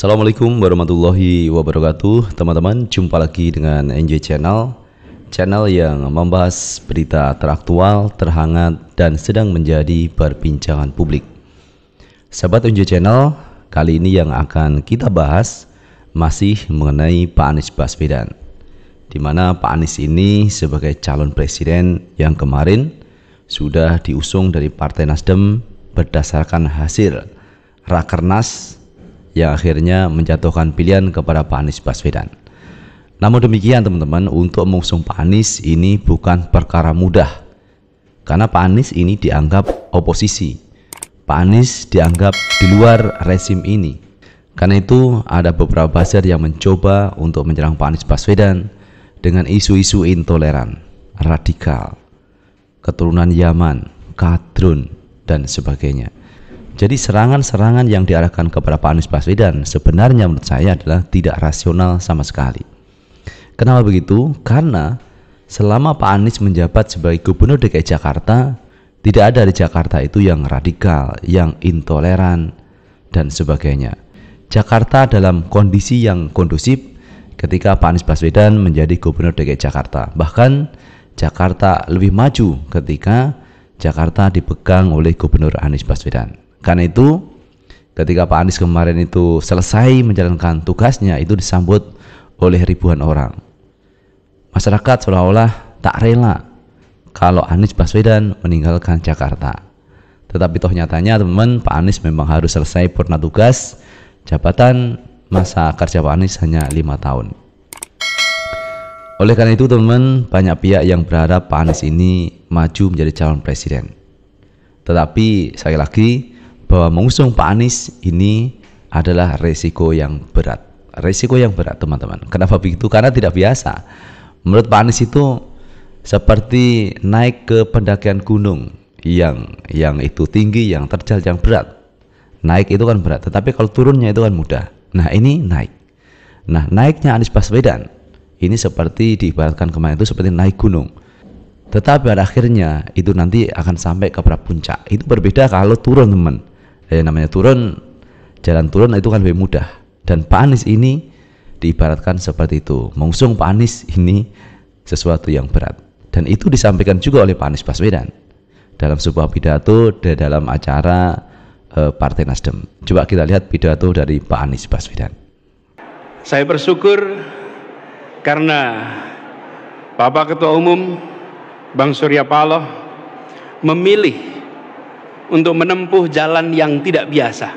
Assalamualaikum warahmatullahi wabarakatuh. Teman-teman, jumpa lagi dengan NJ Channel, channel yang membahas berita teraktual, terhangat, dan sedang menjadi perbincangan publik. Sahabat NJ Channel, kali ini yang akan kita bahas masih mengenai Pak Anies Baswedan, di mana Pak Anies ini sebagai calon presiden yang kemarin sudah diusung dari Partai Nasdem berdasarkan hasil Rakernas yang akhirnya menjatuhkan pilihan kepada Pak Anies Baswedan. Namun demikian teman-teman, untuk mengusung Pak Anies ini bukan perkara mudah, karena Pak Anies ini dianggap oposisi. Pak Anies dianggap di luar rezim ini. Karena itu ada beberapa buzzer yang mencoba untuk menyerang Pak Anies Baswedan dengan isu-isu intoleran, radikal, keturunan Yaman, kadrun, dan sebagainya. Jadi serangan-serangan yang diarahkan kepada Pak Anies Baswedan sebenarnya menurut saya adalah tidak rasional sama sekali. Kenapa begitu? Karena selama Pak Anies menjabat sebagai Gubernur DKI Jakarta, tidak ada di Jakarta itu yang radikal, yang intoleran, dan sebagainya. Jakarta dalam kondisi yang kondusif ketika Pak Anies Baswedan menjadi Gubernur DKI Jakarta. Bahkan Jakarta lebih maju ketika Jakarta dipegang oleh Gubernur Anies Baswedan. Karena itu ketika Pak Anies kemarin itu selesai menjalankan tugasnya, itu disambut oleh ribuan orang. Masyarakat seolah-olah tak rela kalau Anies Baswedan meninggalkan Jakarta. Tetapi toh nyatanya teman-teman, Pak Anies memang harus selesai purna tugas. Jabatan masa kerja Pak Anies hanya 5 tahun. Oleh karena itu teman-teman, banyak pihak yang berharap Pak Anies ini maju menjadi calon presiden. Tetapi sekali lagi, bahwa mengusung Pak Anies ini adalah resiko yang berat. Resiko yang berat teman-teman. Kenapa begitu? Karena tidak biasa. Menurut Pak Anies itu seperti naik ke pendakian gunung yang itu tinggi, yang terjal, yang berat. Naik itu kan berat, tetapi kalau turunnya itu kan mudah. Nah ini naik. Nah naiknya Anies Baswedan ini seperti diibaratkan kemarin itu seperti naik gunung. Tetapi pada akhirnya itu nanti akan sampai kepada puncak. Itu berbeda kalau turun teman. Namanya turun, jalan turun itu kan lebih mudah. Dan Pak Anies ini diibaratkan seperti itu. Mengusung Pak Anies ini sesuatu yang berat. Dan itu disampaikan juga oleh Pak Anies Baswedan dalam sebuah pidato dalam acara Partai Nasdem. Coba kita lihat pidato dari Pak Anies Baswedan. Saya bersyukur karena Bapak Ketua Umum Bang Surya Paloh memilih untuk menempuh jalan yang tidak biasa.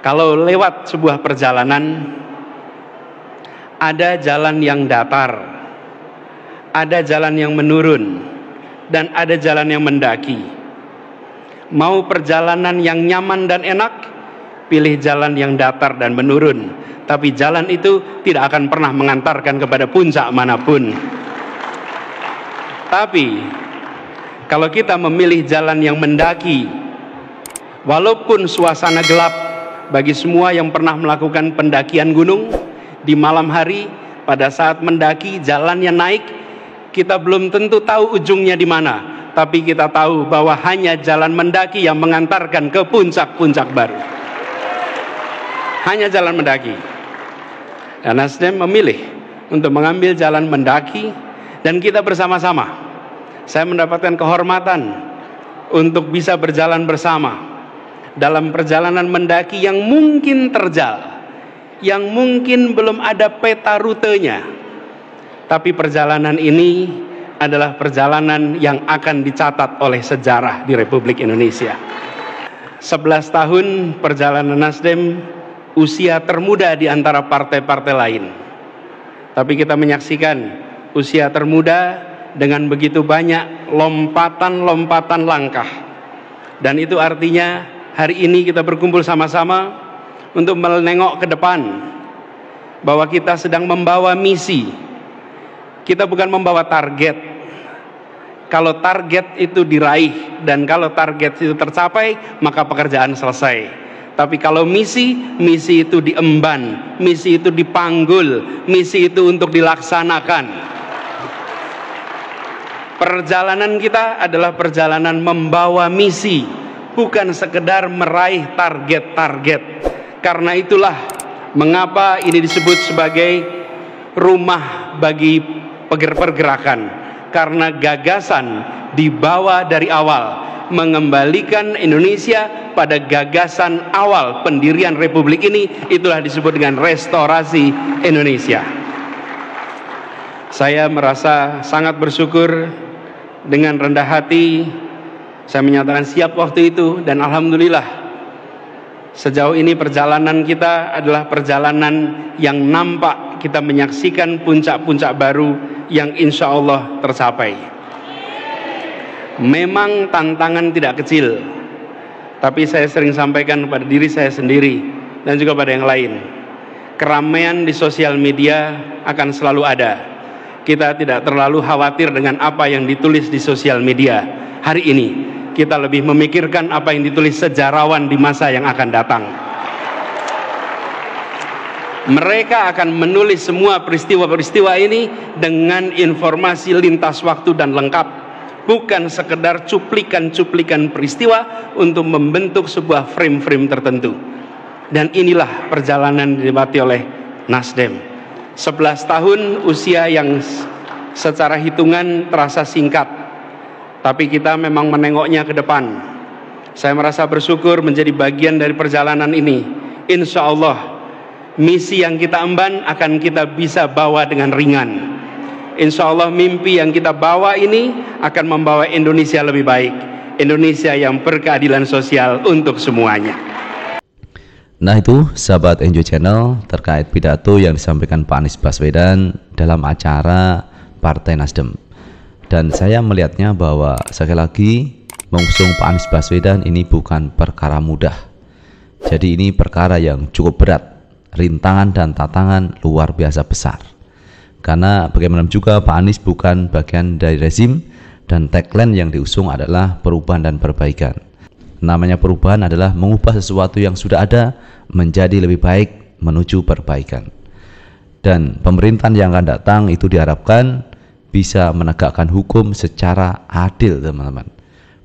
Kalau lewat sebuah perjalanan, ada jalan yang datar, ada jalan yang menurun, dan ada jalan yang mendaki. Mau perjalanan yang nyaman dan enak, pilih jalan yang datar dan menurun. Tapi jalan itu tidak akan pernah mengantarkan kepada puncak manapun. Tapi kalau kita memilih jalan yang mendaki, walaupun suasana gelap, bagi semua yang pernah melakukan pendakian gunung di malam hari, pada saat mendaki jalannya naik, kita belum tentu tahu ujungnya di mana, tapi kita tahu bahwa hanya jalan mendaki yang mengantarkan ke puncak-puncak baru. Hanya jalan mendaki. Dan Nasdem memilih untuk mengambil jalan mendaki, dan kita bersama-sama. Saya mendapatkan kehormatan untuk bisa berjalan bersama dalam perjalanan mendaki yang mungkin terjal, yang mungkin belum ada peta rutenya. Tapi perjalanan ini adalah perjalanan yang akan dicatat oleh sejarah di Republik Indonesia. 11 tahun perjalanan Nasdem, usia termuda di antara partai-partai lain. Tapi kita menyaksikan usia termuda dengan begitu banyak lompatan-lompatan langkah. Dan itu artinya hari ini kita berkumpul sama-sama untuk menengok ke depan, bahwa kita sedang membawa misi. Kita bukan membawa target. Kalau target itu diraih dan kalau target itu tercapai, maka pekerjaan selesai. Tapi kalau misi itu diemban, misi itu dipanggul, misi itu untuk dilaksanakan. Perjalanan kita adalah perjalanan membawa misi, bukan sekedar meraih target-target. Karena itulah mengapa ini disebut sebagai rumah bagi pergerakan, karena gagasan dibawa dari awal, mengembalikan Indonesia pada gagasan awal pendirian Republik ini. Itulah disebut dengan restorasi Indonesia. Saya merasa sangat bersyukur, dengan rendah hati saya menyatakan siap waktu itu, dan alhamdulillah sejauh ini perjalanan kita adalah perjalanan yang nampak kita menyaksikan puncak-puncak baru yang insya Allah tercapai. Memang tantangan tidak kecil, tapi saya sering sampaikan kepada diri saya sendiri dan juga pada yang lain, keramaian di sosial media akan selalu ada. Kita tidak terlalu khawatir dengan apa yang ditulis di sosial media hari ini. Kita lebih memikirkan apa yang ditulis sejarawan di masa yang akan datang. Mereka akan menulis semua peristiwa-peristiwa ini dengan informasi lintas waktu dan lengkap, bukan sekedar cuplikan-cuplikan peristiwa untuk membentuk sebuah frame-frame tertentu. Dan inilah perjalanan dilewati oleh Nasdem. 11 tahun usia yang secara hitungan terasa singkat, tapi kita memang menengoknya ke depan. Saya merasa bersyukur menjadi bagian dari perjalanan ini. Insya Allah misi yang kita emban akan kita bisa bawa dengan ringan. Insya Allah mimpi yang kita bawa ini akan membawa Indonesia lebih baik, Indonesia yang berkeadilan sosial untuk semuanya. Nah itu sahabat Enjoy Channel terkait pidato yang disampaikan Pak Anies Baswedan dalam acara Partai Nasdem. Dan saya melihatnya bahwa sekali lagi mengusung Pak Anies Baswedan ini bukan perkara mudah. Jadi ini perkara yang cukup berat, rintangan dan tantangan luar biasa besar. Karena bagaimana juga Pak Anies bukan bagian dari rezim, dan tagline yang diusung adalah perubahan dan perbaikan. Namanya perubahan adalah mengubah sesuatu yang sudah ada menjadi lebih baik menuju perbaikan. Dan pemerintahan yang akan datang itu diharapkan bisa menegakkan hukum secara adil, teman-teman.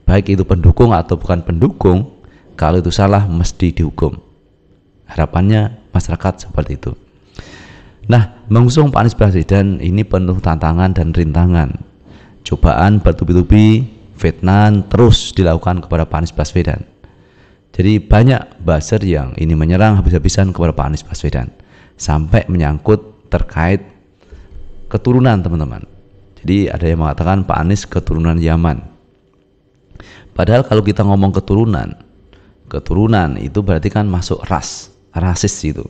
Baik itu pendukung atau bukan pendukung, kalau itu salah mesti dihukum. Harapannya masyarakat seperti itu. Nah, mengusung Pak Anies Baswedan ini penuh tantangan dan rintangan. Cobaan bertubi-tubi, fitnah terus dilakukan kepada Pak Anies Baswedan. Jadi banyak buzzer yang ini menyerang habis-habisan kepada Pak Anies Baswedan, sampai menyangkut terkait keturunan, teman-teman. Jadi ada yang mengatakan Pak Anies keturunan Yaman. Padahal kalau kita ngomong keturunan itu berarti kan masuk rasis itu.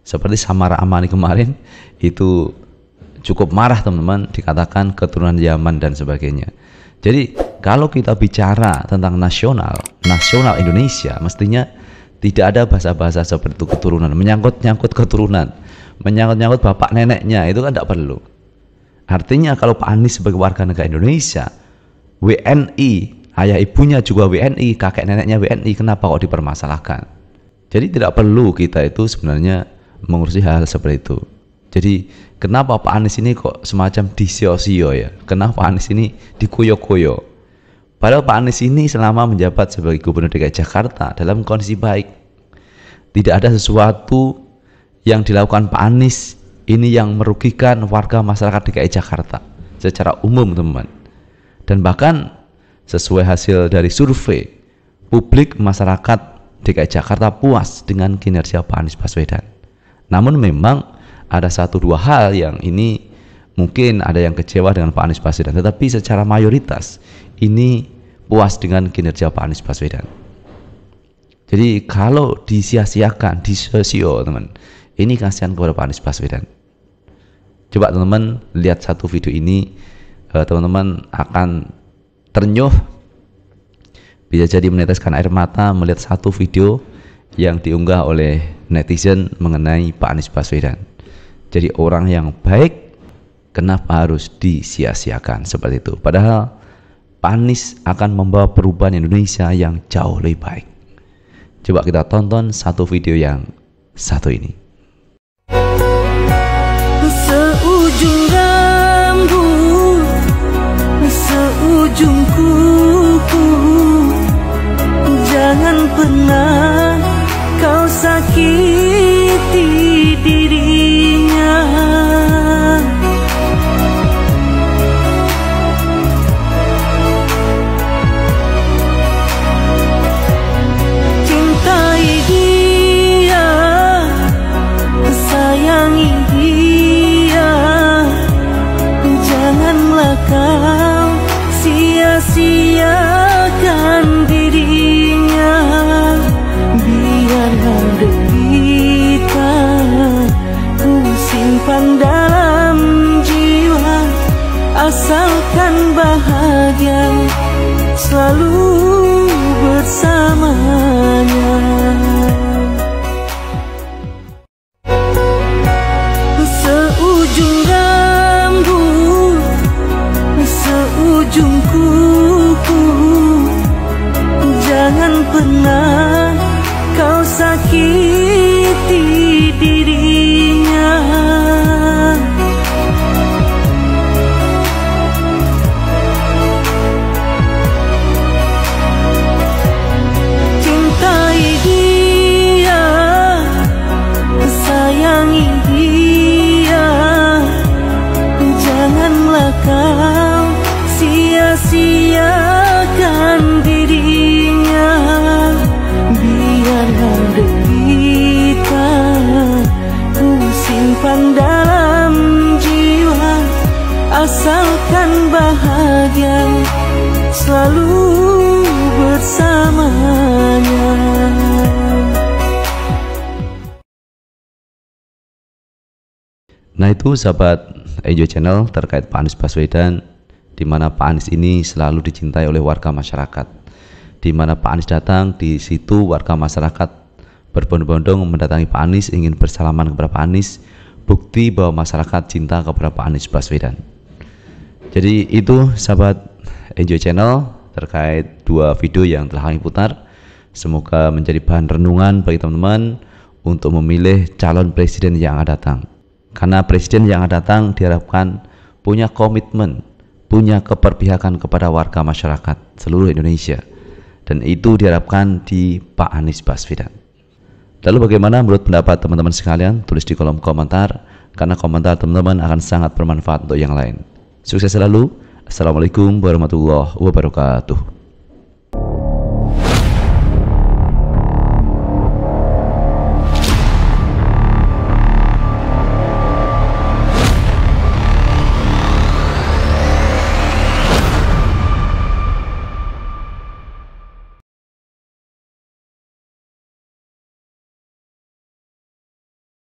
Seperti Samara Amani kemarin itu cukup marah, teman-teman, dikatakan keturunan Yaman dan sebagainya. Jadi kalau kita bicara tentang nasional Indonesia, mestinya tidak ada bahasa-bahasa seperti itu, keturunan, menyangkut-nyangkut keturunan, menyangkut-nyangkut bapak neneknya, itu kan tidak perlu. Artinya kalau Pak Anies sebagai warga negara Indonesia, WNI, ayah ibunya juga WNI, kakek neneknya WNI, kenapa kok dipermasalahkan? Jadi tidak perlu kita itu sebenarnya mengurusi hal seperti itu. Jadi kenapa Pak Anies ini kok semacam disio-sio ya? Kenapa Pak Anies ini dikoyo-koyo? Padahal Pak Anies ini selama menjabat sebagai Gubernur DKI Jakarta dalam kondisi baik. Tidak ada sesuatu yang dilakukan Pak Anies ini yang merugikan warga masyarakat DKI Jakarta secara umum, teman-teman. Dan bahkan sesuai hasil dari survei, publik masyarakat DKI Jakarta puas dengan kinerja Pak Anies Baswedan. Namun memang ada 1-2 hal yang ini mungkin ada yang kecewa dengan Pak Anies Baswedan, tetapi secara mayoritas ini puas dengan kinerja Pak Anies Baswedan. Jadi kalau disia-siakan, disio-sio, teman, ini kasihan kepada Pak Anies Baswedan. Coba teman-teman lihat satu video ini, teman-teman akan ternyuh, bisa jadi meneteskan air mata melihat satu video yang diunggah oleh netizen mengenai Pak Anies Baswedan. Jadi orang yang baik kenapa harus disia-siakan seperti itu? Padahal Pak Anies akan membawa perubahan Indonesia yang jauh lebih baik. Coba kita tonton satu video yang satu ini. Seujung rambut, seujung kuku, jangan pernah kau sakiti asalkan bahagia selalu bersamanya. Seujung rambut, seujung kuku, jangan pernah kau sakiti dirinya. Cintai dia, sayangi dia, janganlah kau sia-siakan dirinya. Biarlah derita ku simpan dalam jiwa, asalkan bahagia selalu bersamanya. Nah itu sahabat Enjoy Channel terkait Pak Anies Baswedan, di mana Pak Anies ini selalu dicintai oleh warga masyarakat. Di mana Pak Anies datang, di situ warga masyarakat berbondong-bondong mendatangi Pak Anies, ingin bersalaman kepada Pak Anies, bukti bahwa masyarakat cinta kepada Pak Anies Baswedan. Jadi itu sahabat Enjoy Channel terkait dua video yang telah kami putar. Semoga menjadi bahan renungan bagi teman-teman untuk memilih calon presiden yang akan datang. Karena presiden yang akan datang diharapkan punya komitmen, punya keberpihakan kepada warga masyarakat seluruh Indonesia. Dan itu diharapkan di Pak Anies Baswedan. Lalu bagaimana menurut pendapat teman-teman sekalian? Tulis di kolom komentar, karena komentar teman-teman akan sangat bermanfaat untuk yang lain. Sukses selalu. Assalamualaikum warahmatullahi wabarakatuh.